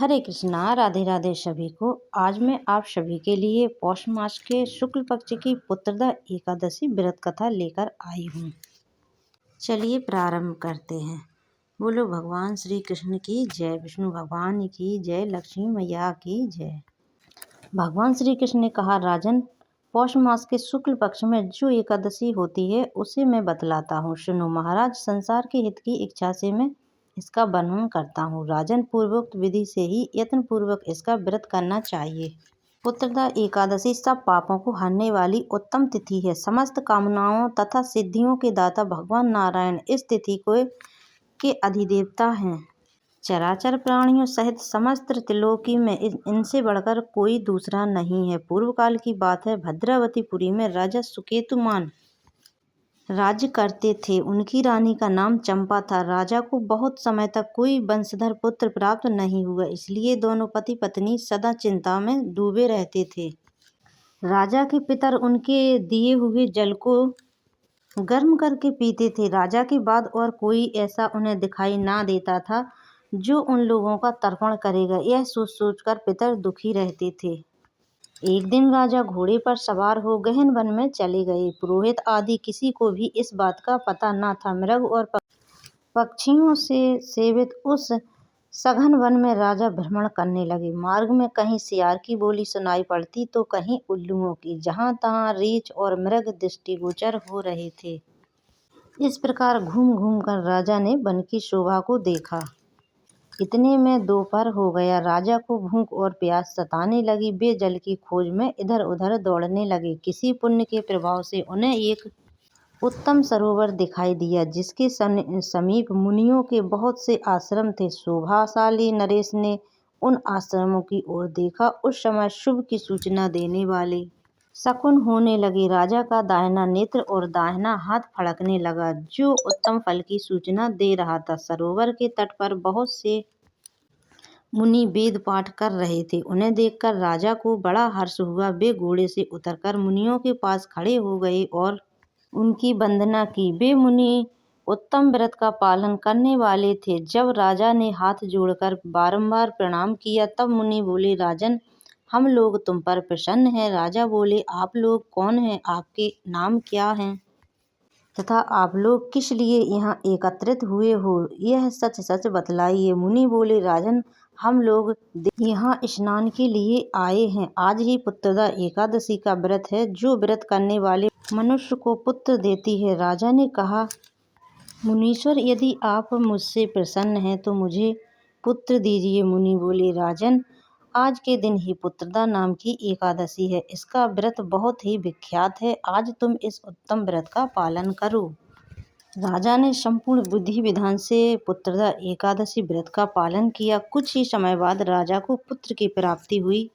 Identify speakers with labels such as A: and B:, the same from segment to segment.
A: हरे कृष्णा, राधे राधे सभी को। आज मैं आप सभी के लिए पौष मास के शुक्ल पक्ष की पुत्रदा एकादशी व्रत कथा लेकर आई हूँ। चलिए प्रारंभ करते हैं। बोलो भगवान श्री कृष्ण की जय, विष्णु भगवान की जय, लक्ष्मी मैया की जय। भगवान श्री कृष्ण ने कहा, राजन, पौष मास के शुक्ल पक्ष में जो एकादशी होती है उसे मैं बतलाता हूँ, सुनो। महाराज, संसार के हित की इच्छा से मैं इसका वर्णन करता हूँ। राजन, पूर्वोक्त विधि से ही यत्न पूर्वक इसका व्रत करना चाहिए। पुत्रदा एकादशी सब पापों को हरने वाली उत्तम तिथि है। समस्त कामनाओं तथा सिद्धियों के दाता भगवान नारायण इस तिथि के अधिदेवता हैं। चराचर प्राणियों सहित समस्त त्रिलोकी में इनसे बढ़कर कोई दूसरा नहीं है। पूर्व काल की बात है, भद्रावतीपुरी में राजा सुकेतुमान राज्य करते थे। उनकी रानी का नाम चंपा था। राजा को बहुत समय तक कोई वंशधर पुत्र प्राप्त नहीं हुआ, इसलिए दोनों पति पत्नी सदा चिंता में डूबे रहते थे। राजा के पितर उनके दिए हुए जल को गर्म करके पीते थे। राजा के बाद और कोई ऐसा उन्हें दिखाई ना देता था जो उन लोगों का तर्पण करेगा। यह सोच सोचकर पितर दुखी रहते थे। एक दिन राजा घोड़े पर सवार हो गहन वन में चले गए। पुरोहित आदि किसी को भी इस बात का पता न था। मृग और पक्षियों से सेवित उस सघन वन में राजा भ्रमण करने लगे। मार्ग में कहीं सियार की बोली सुनाई पड़ती तो कहीं उल्लुओं की। जहाँ तहाँ रीछ और मृग दृष्टिगोचर हो रहे थे। इस प्रकार घूम घूम कर राजा ने वन की शोभा को देखा। इतने में दोपहर हो गया। राजा को भूख और प्यास सताने लगी। वे जल की खोज में इधर उधर दौड़ने लगे। किसी पुण्य के प्रभाव से उन्हें एक उत्तम सरोवर दिखाई दिया, जिसके समीप मुनियों के बहुत से आश्रम थे। शोभाशाली नरेश ने उन आश्रमों की ओर देखा। उस समय शुभ की सूचना देने वाले शकुन होने लगे। राजा का दाहिना नेत्र और दाहिना हाथ फड़कने लगा, जो उत्तम फल की सूचना दे रहा था। सरोवर के तट पर बहुत से मुनि वेद पाठ कर रहे थे। उन्हें देखकर राजा को बड़ा हर्ष हुआ। वे घोड़े से उतरकर मुनियों के पास खड़े हो गए और उनकी वंदना की। वे मुनि उत्तम व्रत का पालन करने वाले थे। जब राजा ने हाथ जोड़कर बारंबार प्रणाम किया, तब मुनि बोले, राजन, हम लोग तुम पर प्रसन्न हैं। राजा बोले, आप लोग कौन हैं? आपके नाम क्या हैं तथा आप लोग किस लिए यहाँ एकत्रित हुए हो? यह सच सच बतलाइए। मुनि बोले, राजन, हम लोग यहाँ स्नान के लिए आए हैं। आज ही पुत्रदा एकादशी का व्रत है, जो व्रत करने वाले मनुष्य को पुत्र देती है। राजा ने कहा, मुनीश्वर, यदि आप मुझसे प्रसन्न हैं तो मुझे पुत्र दीजिए। मुनि बोले, राजन, आज के दिन ही पुत्रदा नाम की एकादशी है। इसका व्रत बहुत ही विख्यात है। आज तुम इस उत्तम व्रत का पालन करो। राजा ने संपूर्ण विधि विधान से पुत्रदा एकादशी व्रत का पालन किया। कुछ ही समय बाद राजा को पुत्र की प्राप्ति हुई।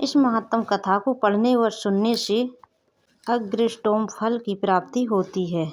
A: इस महात्म कथा को पढ़ने और सुनने से अग्रिष्टोम फल की प्राप्ति होती है।